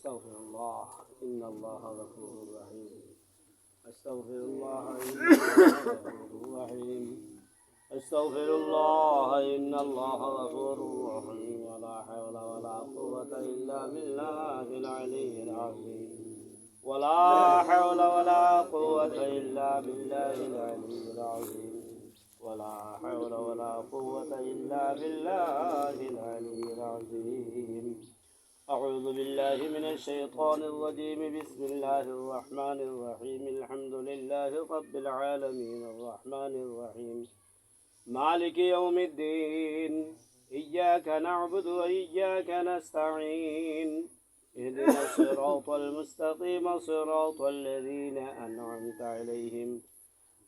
أستغفر الله إن الله غفور رحيم. أستغفر الله إن الله غفور رحيم. أستغفر الله إن الله غفور رحيم. ولا حول ولا قوة إلا بالله العلي العظيم. ولا حول ولا قوة إلا بالله العلي العظيم. ولا حول ولا قوة إلا بالله العلي العظيم. أعوذ بالله من الشيطان الرجيم. بسم الله الرحمن الرحيم. الحمد لله رب العالمين الرحمن الرحيم مالك يوم الدين. إياك نعبد وإياك نستعين. اهدنا الصراط المستقيم صراط الذين أنعمت عليهم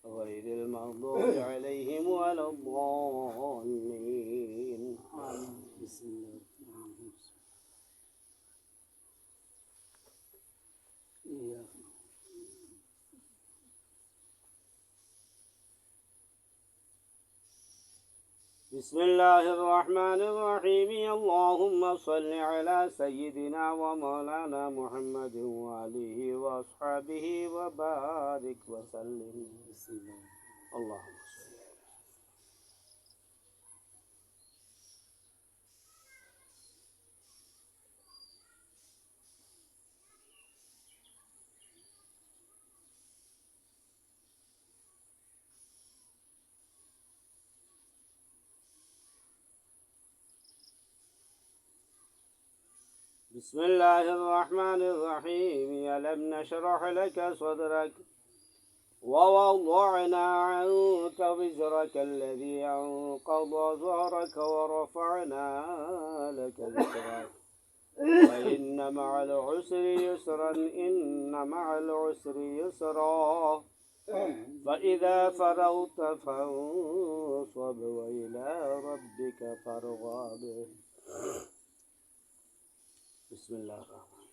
غير المغضوب عليهم ولا الضالين. بسم الله. بسم الله الرحمن الرحيم. اللهم صل على سيدنا ومولانا محمد وآله وأصحابه وبارك وسلم. بسم الله. اللهم صل. بسم الله الرحمن الرحيم. ألم نشرح لك صدرك ووضعنا عنك وزرك الذي أنقض ظهرك ورفعنا لك ذكرك وإن مع العسر يسرا إن مع العسر يسرا فإذا فرغت فانصب وإلى ربك فارغب. بسم الله الرحمن الرحيم.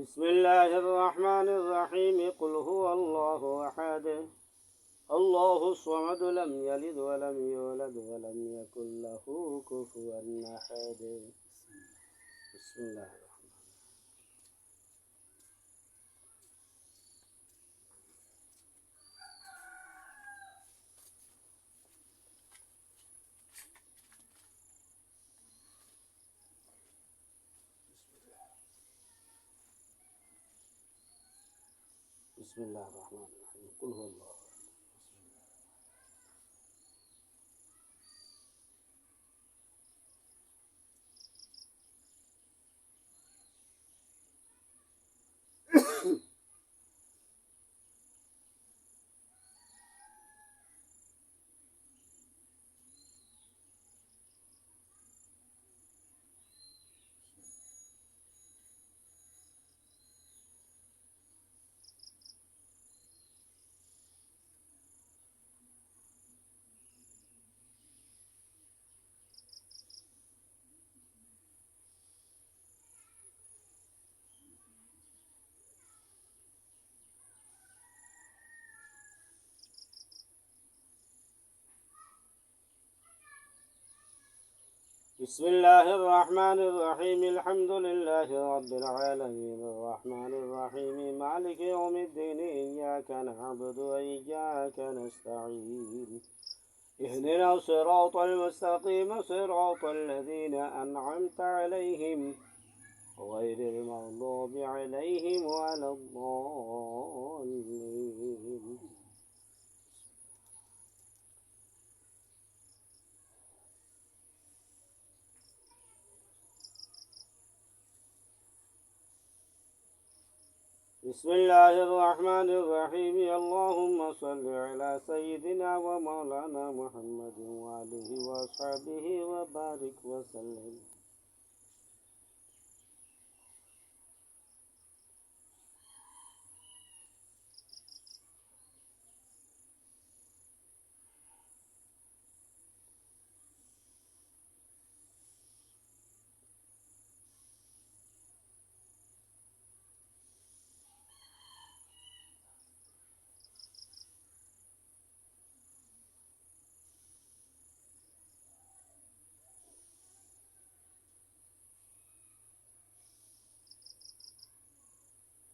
بسم الله الرحمن الرحيم. قل هو الله أحد الله الصمد لم يلد ولم يولد ولم يكن له كفوا أحد. بسم الله الرحمن الرحيم. بسم الله الرحمن الرحيم. قل هو الله. بسم الله الرحمن الرحيم. الحمد لله رب العالمين الرحمن الرحيم مالك يوم الدين. إياك نعبد وإياك نستعين. اهدنا الصراط المستقيم صراط الذين أنعمت عليهم غير المغضوب عليهم ولا الضالين. بسم الله الرحمن الرحيم اللهم صل على سيدنا ومولانا محمد وآله وصحبه وبارك وسلم.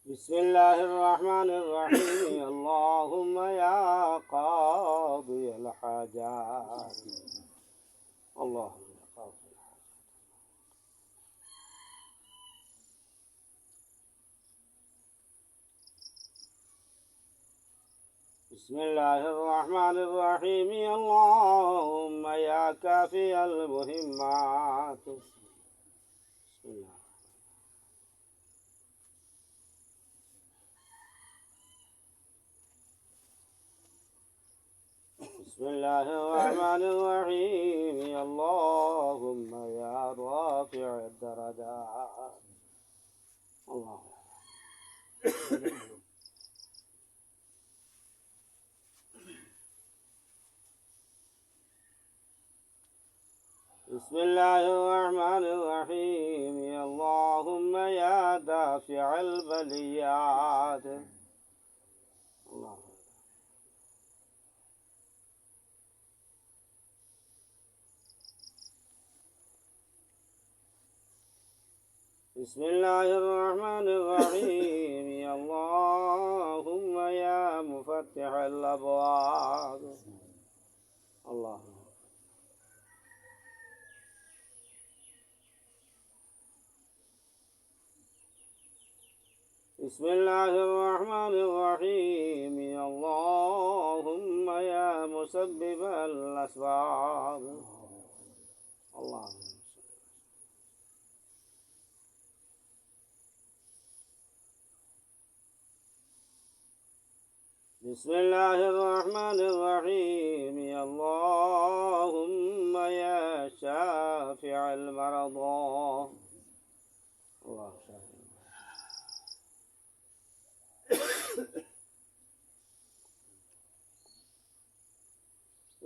بسم الله الرحمن الرحيم اللهم يا قاضي الحاجات اللهم يا قاضي الحاجات. بسم الله الرحمن الرحيم اللهم يا كافي المهمات. بسم الله. بسم الله الرحمن الرحيم اللهم يا رافع الدرجات الله. بسم الله الرحمن الرحيم اللهم يا دافع البليات الله. بسم الله الرحمن الرحيم اللهم يا مفتح الأبواب الله. بسم الله الرحمن الرحيم اللهم يا مسبب الأسباب الله. بسم الله الرحمن الرحيم اللهم يا شافع المرضى الله.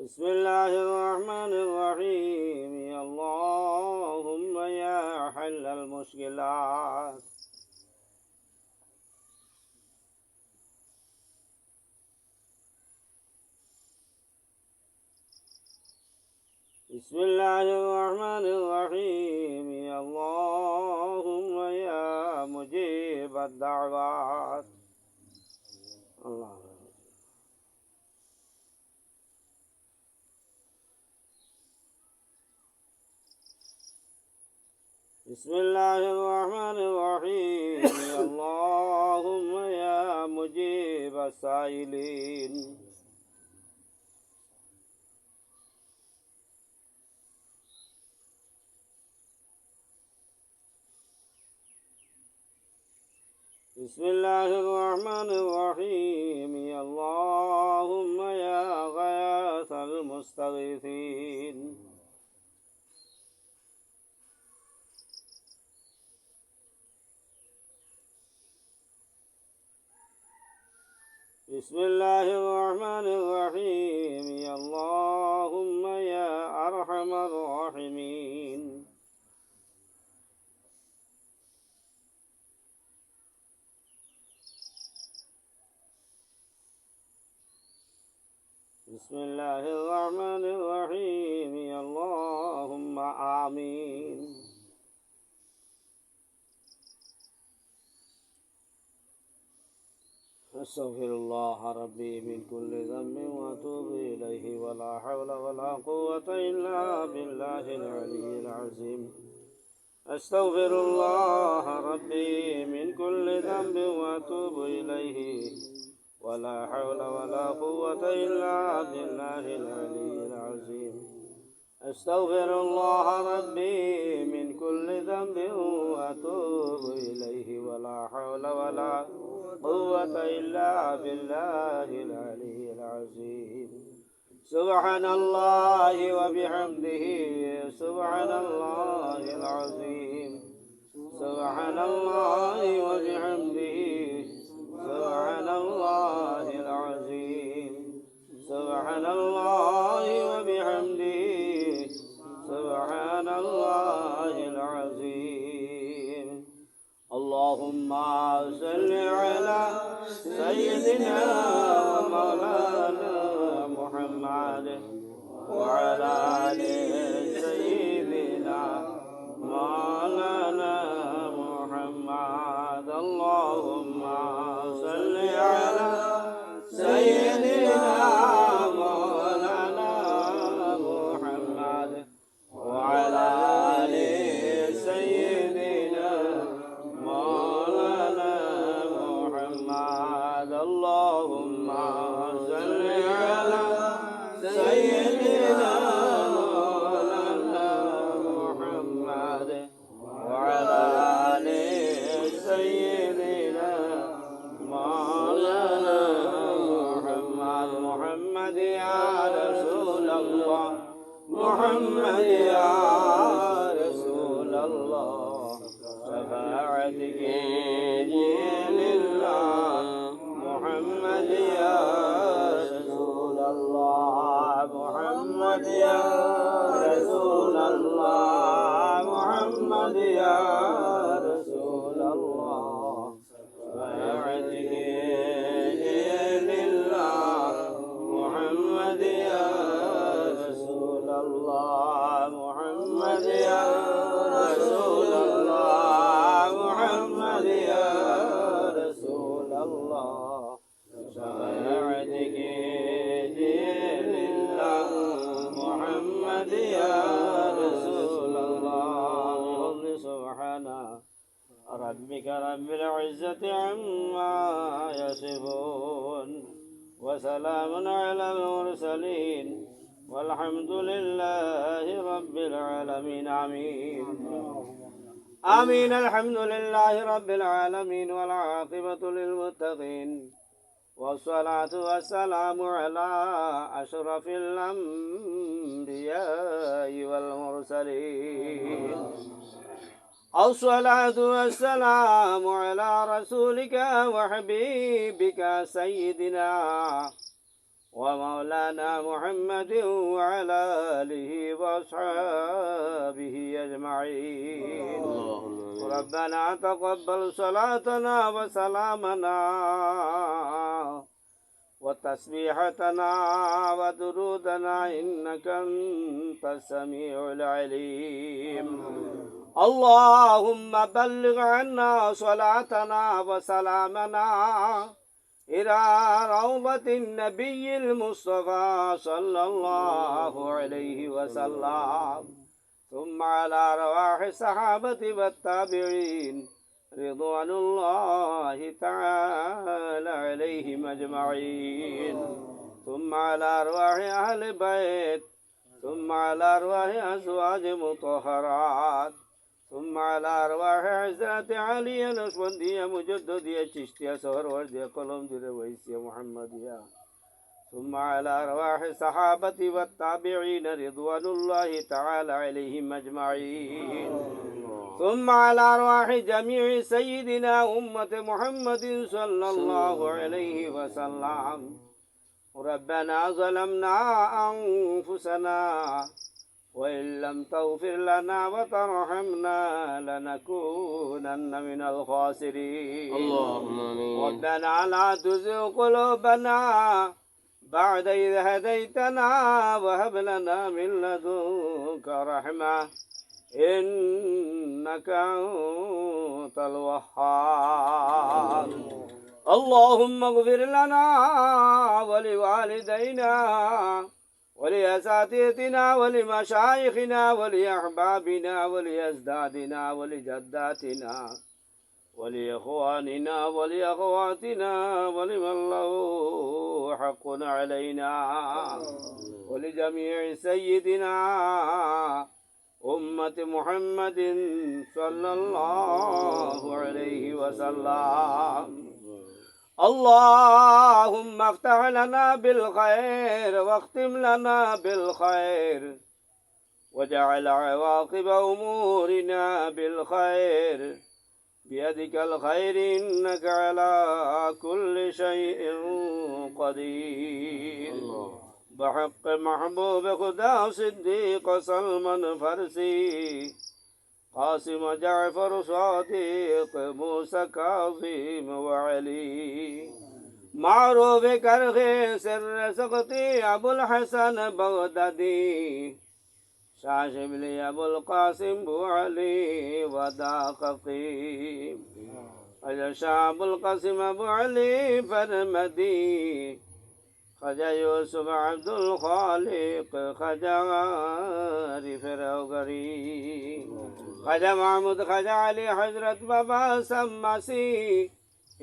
بسم الله الرحمن الرحيم اللهم يا حل المشكلات بسم الله الرحمن الرحيم اللهم يا مجيب الدعوات الله. بسم الله الرحمن الرحيم اللهم يا مجيب السائلين بسم الله الرحمن الرحيم اللهم يا غياث المستغيثين بسم الله الرحمن الرحيم اللهم يا أرحم الراحمين بسم الله الرحمن الرحيم اللهم آمين. أستغفر الله ربي من كل ذنب وأتوب إليه ولا حول ولا قوة إلا بالله العلي العظيم. أستغفر الله ربي من كل ذنب وأتوب إليه ولا حول ولا قوة إلا بالله العلي العظيم. أستغفر الله ربي من كل ذنب وأتوب إليه ولا حول ولا قوة إلا بالله العلي العظيم سبحان الله وبحمده سبحان الله العظيم سبحان الله وبحمده سبحان الله العظيم سبحان الله وبحمده سبحان الله العظيم اللهم صل على سيدنا ومولانا محمد وعلى آل سيدنا مولانا محمد اللهم صل على سيدنا مولانا محمد وعلى آل سيدنا مولانا محمد اللهم صل على سيدنا مولانا محمد وعلى آل سيدنا مولانا محمد محمد يا رسول الله محمد يا رسول الله شفاعتك لله محمد يا رسول الله محمد يا رسول الله محمد يا رسول الله شفاعتك لله محمد يا رسول الله محمد يا رسول الله محمد يا رسول الله شفاعتك لله محمد يا رسول الله سبحان ربك رب العزة عما يصفون وسلام على المرسلين والحمد لله رب العالمين آمين آمين الحمد لله رب العالمين والعاقبة للمتقين والصلاة والسلام على أشرف الأنبياء والمرسلين الصلاة والسلام على رسولك وحبيبك سيدنا ومولانا محمد وعلى آله وأصحابه أجمعين ربنا تقبل صلاتنا وسلامنا وتسبيحتنا ودرودنا إنك أنت السميع العليم اللهم بلغ عنا صلاتنا وسلامنا إلى روضة النبي المصطفى صلى الله عليه وسلم ثم على أرواح الصحابة والتابعين رضوان الله تعالى عليهم أجمعين ثم على أرواح أهل البيت ثم على أرواح أزواج مطهرات ثم على أرواح حضرت علي نقشبندية مجددية چشتية سهروردية قلندية ويسية محمدية ثم على أرواح الصحابة والتابعين رضوان الله تعالى عليهم أجمعين ثم على أرواح جميع سيدنا أمة محمد صلى الله عليه وسلم ربنا ظلمنا أنفسنا وإن لم تغفر لنا وترحمنا لنكونن من الخاسرين اللهم آمين ربنا لا تزغ قلوبنا بعد إذ هديتنا وهب لنا من لدنك رحمة إنك أنت الوهاب اللهم اغفر لنا ولوالدينا ولأساتذتنا ولمشايخنا ولأحبابنا ولأجدادنا ولجداتنا ولإخواننا ولأخواتنا ولمن له حق علينا ولجميع سيدنا أمة محمد صلى الله عليه وسلم. اللهم افتح لنا بالخير واختم لنا بالخير وجعل عواقب أمورنا بالخير بيدك الخير إنك على كل شيء قدير. بحق محبوب خدا صديق سلمان فرسی قاسم جعفر صادق موسى كاظم وعلي معروف کرخے سر سقطی ابو الحسن بغدادی شاہ شبلی ابو القاسم بو علی وداققی شاہ ابو القاسم ابو علی فرمدی خجا یوسف عبد الخالق خجا عارف روغری خجا محمود خجا علی حضرت بابا سماسی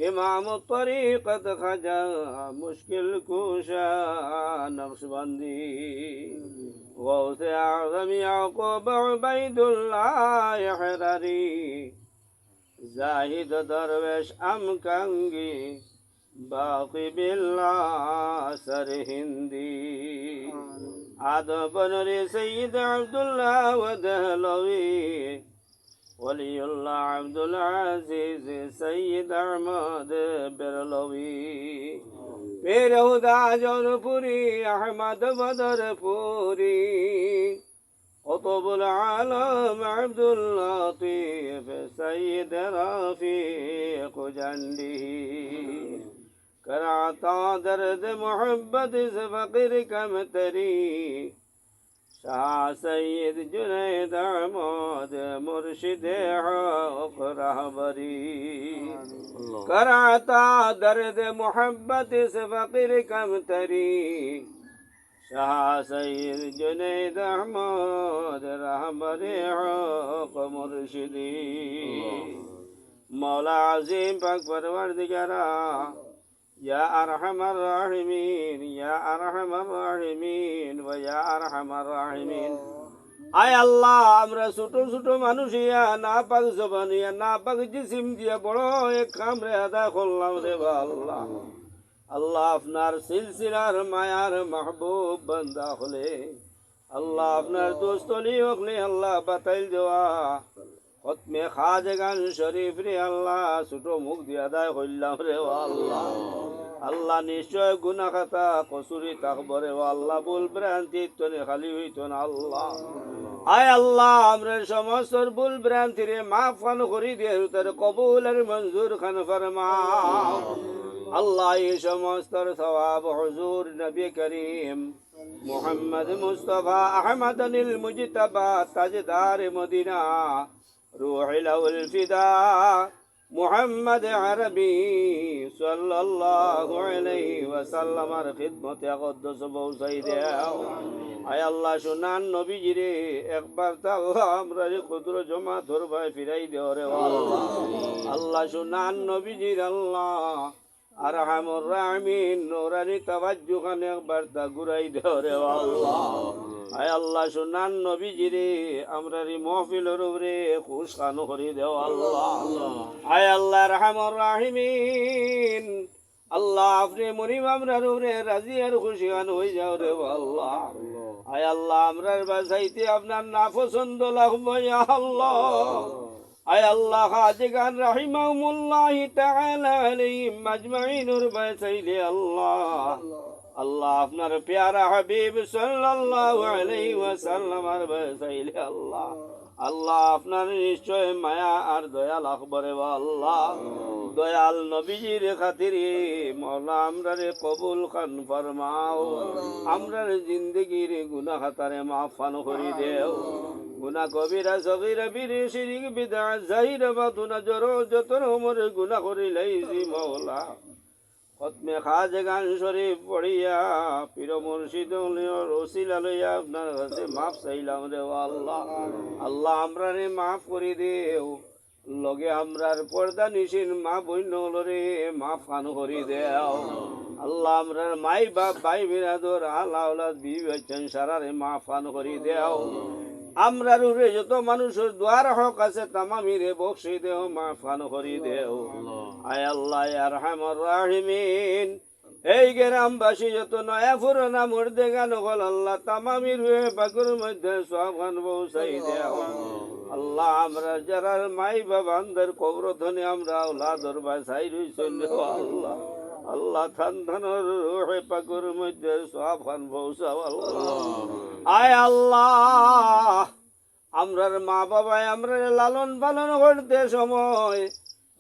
امام الطریقت خجا مشکل کوشا نقشبندی غوث اعظم یعقوب عبید اللہ حرری زاہد درویش امکنگی باقی باللہ سر ہندی آدم بنری سید عبداللہ ودہلوی ولی اللہ عبدالعزیز سید احمد برلوی پیر خدا جونپوری احمد بدر پوری قطب العالم عبداللطیف سید رفیق جنڈی کراتا درد محبت سے فقیر کم تری شاہ سید جنید احمد مرشد حق رہبری کراتا درد محبت سے فقیر کم تری شاہ سید جنید احمد رہبر حق مرشدی مولا عظیم پاک پروردگارا یا ارحم الراحمین یا ارحم الراحمین و یا ارحم الراحمین আয় আল্লাহ আমরা ছোট ছোট মানুষিয়া না পাক জবানিয়া না পাক জিসিম দিয়া বড় এক কামরে আদায় করলাম রে আল্লাহ। আল্লাহ আপনার সিলসিলার মায়ার মাহবুব বান্দা হলে আল্লাহ আপনার দোস্তলি হলে আল্লাহ বাতাইল দেওয়া খতমে খাজগান শরীফ রে আল্লাহ ছোট মুখ দিয়ে আদায় করলাম রে আল্লাহ। আল্লাহ নিশ্চয় গুনাহ খাতা কসুরি তাকবরে আল্লাহ ভুল ভ্রান্তি তনে খালি হইতো না আল্লাহ। আয় আল্লাহ আমরা সমস্ত ভুল ভ্রান্তি রে মাফ খান করি দিয়ে তার কবুল আর মঞ্জুর খান ফরমাও আল্লাহ। এই সমস্ত সওয়াব হুজুর নবী করিম মুহাম্মদ মুস্তাফা আহমদ আল মুজতবা তাজদার মদিনা রূহুল আউল ফিদা মুহাম্মদ আরবি সাল্লাল্লাহু আলাইহি ওয়াসাল্লামের খিদমতে আকদ্দস পৌঁছাই দাও। আয় আল্লাহ সুনান নবীজিরে একবার তাআলা আমরা কুদর জমা ধরবাই ফিরাই দেও রে আল্লাহ। আল্লাহ সুনান নবীজির আল্লাহ আরহামুর রাহিমিন নূরানি তাওয়াজ্জু খান একবার তা ঘুরাই দেও রে আল্লাহ। আয় আল্লাহ সুনান নবীজিরে আমরা রি মাহফিলের উপরে খুশ খান করি দেও আল্লাহ। আয় আল্লাহ আরহামুর রাহিমিন আল্লাহ আপনি মরিম আমরার উপরে রাজি আর খুশি খান হয়ে যাও রে আল্লাহ। আয় আল্লাহ আমরার বাসাইতে আপনার না পছন্দ লাগবে ইয়া আল্লাহ। আয় আল্লাহ খাজগান রাহিমাহুমুল্লাহি তাআলা আলাইহিম আজমাইনুর বাসাইলে আল্লাহ আল্লাহ আপনার প্যারা হাবিব সাল্লাল্লাহু আলাইহি ওয়াসাল্লামের বাসাইলে আল্লাহ আল্লাহ আপনার নিশ্চয় মায়া আর দয়া লাগবে আল্লাহ। দয়াল নবীজির খাতিরে মওলা আমরারে কবুল খান ফরমাও। আমরার জিন্দেগির গুনাহ খাতারে মাফ ফান করি দেও। গুনাহ কবিরা সগীরা বিরি শিরিক বিদআত জাহিরা বাতুনা জরো যতর ওমর গুনাহ করিলাইছি মওলা। খতমে খাজগান শরীফ পড়িয়া পীর মুর্শিদ ওসিলা লইয়া আপনার কাছে মাফ চাইলাম রে আল্লাহ। আল্লাহ আমরারে মাফ করে দেও। লগে আমরার পর্দা নিশিন মা বইন রে মা ফান করি দেও আল্লাহ আমরার মাই বাপ ভাই বিরাদর আল্লাহ আওলাদ বিবি বাচ্চান সারারে মা ফান করি দেও আমরার উরে যত মানুষের দ্বার হক আছে তামামিরে বকশি দেও মা ফান করি দেও আয় আল্লাহ আরহামর রাহিমিন এই গ্রামবাসী যত নয়া পুরোনা মুর্দে গান হল আল্লাহ তামামির পাকুর মধ্যে সব গান বসাই দেও আল্লাহ আমরা যারা মাই বাবানদের কবর ধনে আমরা ওলাদর বাসাই রইছেন আল্লাহ আল্লাহ থান থানোর রুহে পাকুর মধ্যে সব গান বসাও আল্লাহ আয় আল্লাহ আমরার মা বাবাই আমরা লালন পালন করতে সময়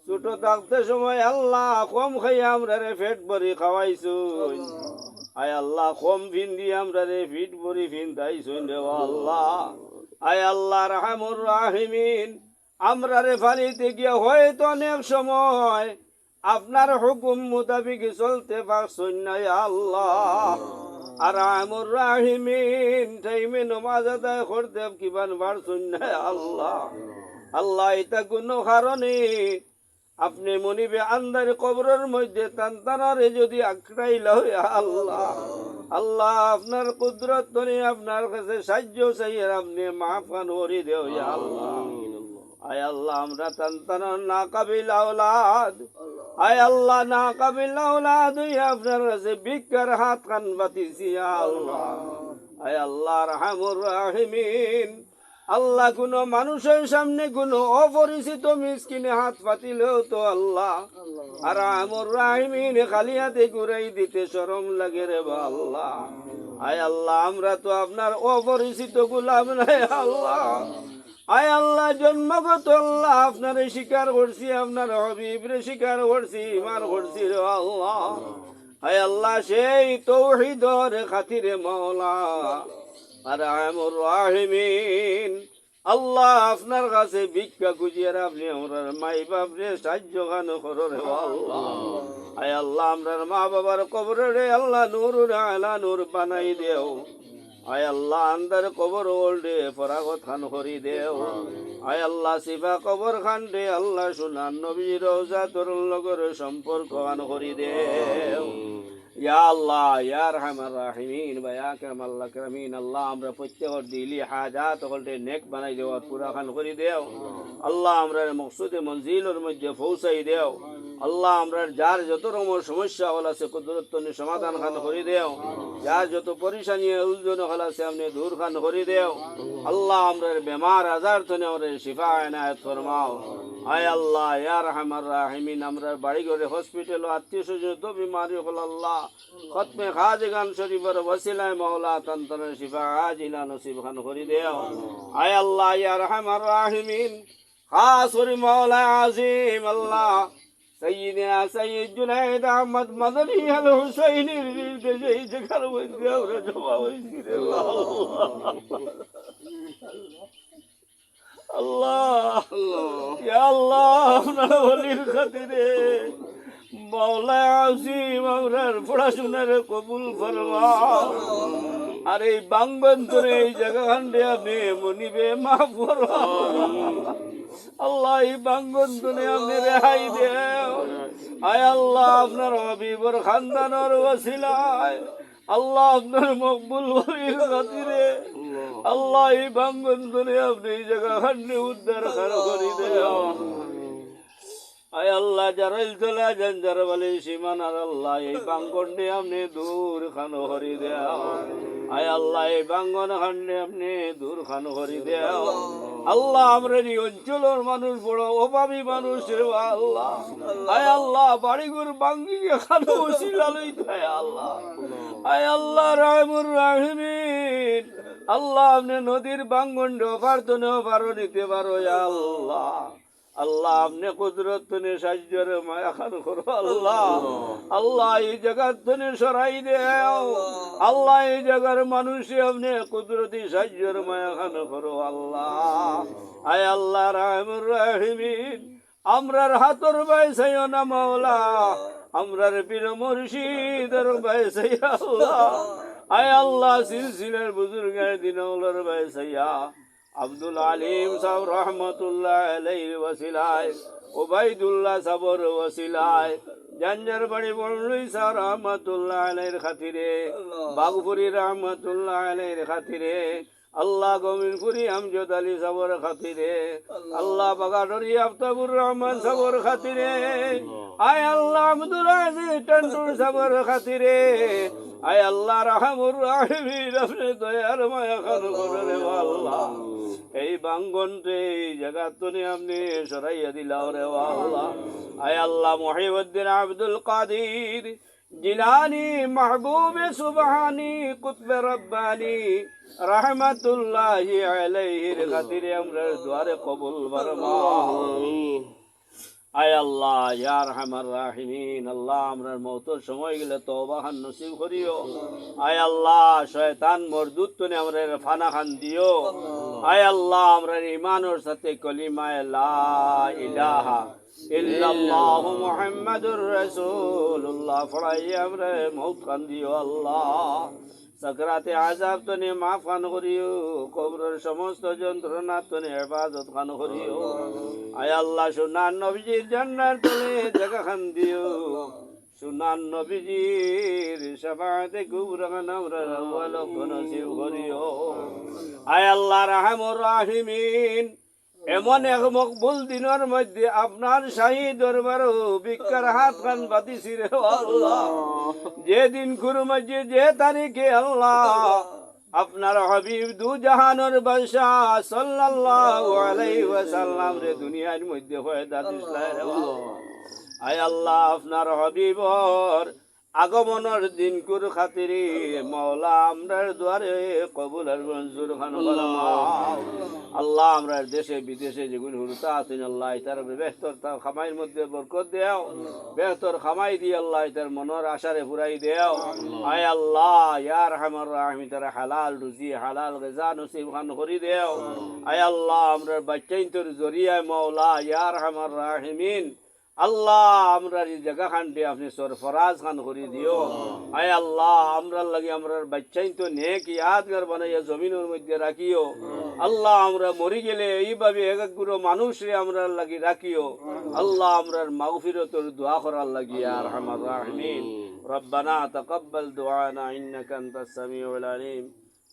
ছোট থাকতে সময় আল্লাহ কম খাই আমরা রে পেট ভরি খাওয়াইছুন আয় আল্লাহ কম ফিন দিয়ে আমরা রে ফিট ভরি ফিন তাইছুন রে আল্লাহ আয় আল্লাহ রাহমুর রাহিমিন আমরা রে ফালিতে গিয়ে হয়তো অনেক সময় আপনার হুকুম মোতাবিক চলতে পারছুন না আল্লাহ আর রাহমুর রাহিমিন টাইমে নমাজ আদায় করতে কিবান পারছুন না আল্লাহ আল্লাহ এটা কোনো কারণে আপনি মনিবে আন্দার কবরের মধ্যে তান্তানারে যদি আঁকড়াইল আল্লাহ আল্লাহ আপনার কুদরত ধরে আপনার কাছে সাহায্য চাই আপনি মাফ খান হরি দেও আল্লাহ আয় আল্লাহ আমরা তান্তানার না কাবিল আওলাদ আয় আল্লাহ না কাবিল আওলাদ আপনার কাছে ভিক্ষার হাত কান বাতিছি আল্লাহ আয় আল্লাহ রাহমুর রাহিমিন আল্লাহ কোনো মানুষের সামনে কোনো অপরিচিত মিসকিনে হাত পাতিলেও তো আল্লাহ আর আমর রাহিমিন খালি হাতে ঘুরাই দিতে শরম লাগে রে বা আল্লাহ আয় আল্লাহ আমরা তো আপনার অপরিচিত গোলাম নাই আল্লাহ আয় আল্লাহ জন্মগত আল্লাহ আপনারে স্বীকার করছি আপনার হবিবরে স্বীকার করছি ইমান করছি রে আল্লাহ আয় আল্লাহ সেই তৌহিদর খাতিরে মাওলা আর আমর রাহিমিন আল্লাহ আপনার কাছে ভিক্ষা খুঁজিয়ে আপনি আমার মাই বাপরে সাহায্য গান করো রে আল্লাহ আয় আল্লাহ আমরার মা বাবার কবরে রে আল্লাহ নূর আলা নূর বানাই দেও আয় আল্লাহ আন্দার কবর ওল্ডে ফরাগত খান করি দেও আয় আল্লাহ শিবা কবর খান রে আল্লাহ সুনান নবী রওজা তোর লগর সম্পর্ক গান করি দেও ইয়া আল্লাহ ইয়া আরহামার রাহিমিন বা ইয়া কামাল আকরামিন আল্লাহ আমরা প্রত্যেকের দিলি হাজাত হলতে নেক বানাই দেও পুরা খান করি দেও আল্লাহ আমরা মকসুদে মঞ্জিলের মধ্যে পৌঁছাই দেও আল্লাহ আমরা যার যত রকমের সমস্যা হল আছে কুদরত সমাধান খান করি দেও যার যত পরিশানি উলঝন হল আছে আপনি দূর খান করি দেও আল্লাহ আমরা বেমার আজার তনে আমরা শিফা এনায়েত ফরমাও আয় আল্লাহ ইয়া আরহামার রাহিমিন আমরা বাড়ি ঘরে হসপিটাল আত্মীয় স্বজন তো বিমারি হল আল্লাহ খতমে খাজগান শরীফের ওসিলায় মাওলা তন্তরের শিফা আজিলা নসিব খান করি দেও আয় আল্লাহ ইয়া আরহামার রাহিমিন খাস করি মাওলা আজিম আল্লাহ سيدنا سيد جنيد أحمد مدني الحسيني الجيش ذكر ويذكر رجوا ويذكر الله يا الله ولي الخطر مولا عظيم আমরার পড়াশোনার কবুল ফরমাও আর এই বাংবন্তরে এই জায়গাখানে আপনি মনিবে মাফ ফরমাও আল্লাহ এই বাংবন্তরে আপনি রেহাই দেও আয় আল্লাহ আপনার হাবিবর খানদানের ওসিলায় আল্লাহ আপনার মকবুল ওলির খাতিরে আল্লাহ এই বাংবন্তরে আপনি এই জায়গাখানে উদ্ধার করে দেও আয় আল্লাহ জারাইল চলা জঞ্জার বলে সীমানার আল্লাহ এই বাঙ্গনে আপনি দূর খান হরি দেও আয় আল্লাহ এই বাঙ্গন খান্ডে আপনি দূর খান হরি দেও আল্লাহ আমরা এই অঞ্চলের মানুষ বড় অভাবী মানুষ রে আল্লাহ আয় আল্লাহ বাড়িঘর বাঙ্গিকে খানো ওসিলা লইতে আল্লাহ আয় আল্লাহ রাহমুর রাহিমিন আল্লাহ আপনি নদীর বাঙ্গন পারতনে পারো নিতে পারো আল্লাহ আল্লাহ আপনি কুদরত তনে সাহায্যের মায়া খান করো আল্লাহ আল্লাহ এই জায়গার তনে সরাই দেও আল্লাহ এই জায়গার মানুষে আপনি কুদরতি সাহায্যের মায়া খান করো আল্লাহ আয় আল্লাহ রাহমুর রাহিমিন আমরার হাতর বাইসাইও না মাওলা আমরার পীর মুর্শিদের বাইসাইয়া আল্লাহ আয় আল্লাহ সিলসিলার বুজুর্গের দিনওয়ালার বাইসাইয়া আব্দুল আলিম সাহেব রহমতুল্লাহ আলাইহির ওসিলায়, ওবাইদুল্লাহ সাবর ওসিলায়, জাঞ্জার বাড়ি বড়লুই সাহেব রহমতুল্লাহ আলাইহির খাতিরে, বাগপুরি রহমতুল্লাহ আলাইহির খাতিরে, আল্লাহ গোবিনপুরি আমজদ আলী সাবর খাতিরে, আল্লাহ বাগাডরি আফতাবুর রহমান সাবর খাতিরে, আয় আল্লাহ আব্দুল আজিজ টন্টুর সাবর খাতিরে, আয় আল্লাহ রাহমুর রাহিমিন আপনি দয়ার মায়া খান করে আল্লাহ। এই বাঙ্গনতে এই জায়গাতনে আপনি সরাইয়া দিলাও রে আল্লাহ। আয় আল্লাহ মুহিউদ্দিন আব্দুল কাদির জিলানি মাহবুব সুবহানি কুতব রব্বানি রহমাতুল্লাহি আলাইহির খাতিরে আমরা দুয়ারে কবুল ফরমা। আয় আল্লাহ ইয়া আরহামার রাহিমিন, আল্লাহ আমরার মওতের সময় গেলে তওবা খান নসিব করিও। আয় আল্লাহ শয়তান মরদুদ তনে আমরার ফানা খান দিও। আয় আল্লাহ আমরার ঈমানের সাথে কলিমায়ে লা ইলাহা ইল্লাল্লাহ মুহাম্মাদুর রাসূলুল্লাহ পড়াই আমরা মওত খান দিও আল্লাহ। सकराते आजाब तने माफ खान करियो, कब्रेर समस्त যন্ত্রণা तने हेफाजत खान करियो। आय अल्लाह सुनान नबीजिर जन्नत तले जगह खान दियो, सुनान नबीजिर शफाअते कुबरा खान हमरा अव्वल नसीब करियो। आय अल्लाह रहमुर राहिमीन, এমন এক মকবুল দিনের মধ্যে আপনার শাহী দরবার ভিক্ষার হাত খান বাতিছি রে আল্লাহ। যে দিন গুরু মসজিদ যে তারিখে আল্লাহ আপনার হাবিব দু জাহানের বাদশাহ সাল্লাল্লাহু আলাইহি ওয়াসাল্লাম রে দুনিয়ার মধ্যে পয়দা দিছলাই রে আল্লাহ। আয় আল্লাহ আপনার হাবিবর আগমনের দিন কুর খাতিরে মওলা আমরার দুয়ারে কবুল আর মঞ্জুর খান ফরমাও। আল্লাহ আমরার দেশে বিদেশে যেগুলো হুরতা আছেন আল্লাহ তার বেহতর তার খামাইয়ের মধ্যে বরকত দেও, বেহতর খামাই দিয়ে আল্লাহ তার মনের আশারে পুরাই দেও। আয় আল্লাহ ইয়া আরহামার রাহিমিন, তার হালাল রুজি হালাল রিজা নসিব খান করি দেও। আয় আল্লাহ আমরার বাচ্চাইন তোর জরিয়ায় মওলা ইয়া আরহামার রাহিমিন, আল্লাহ আমরা এই জায়গা খানটি আপনি সরফরাজ খান করে দিও। আয় আল্লাহ আমরার লাগি আমরার বাচ্চাই তো নেক ইয়াদগার বানাইয়া জমিনের মধ্যে রাখিও। আল্লাহ আমরা মরি গেলে এইভাবে এক এক গুলো মানুষরে আমরার লাগি রাখিও। আল্লাহ আমরার মাগফিরতর দোয়া করার লাগি আর আরহামার রাহিমিন। রব্বানা তাকাব্বাল দুআনা ইন্নাকা আনতাস সামিউল আলিম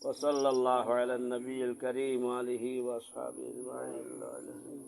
ওয়া সাল্লাল্লাহু আলান নবিয়িল কারীম ওয়া আলিহি ওয়া আসহাবিহি আজমাইন।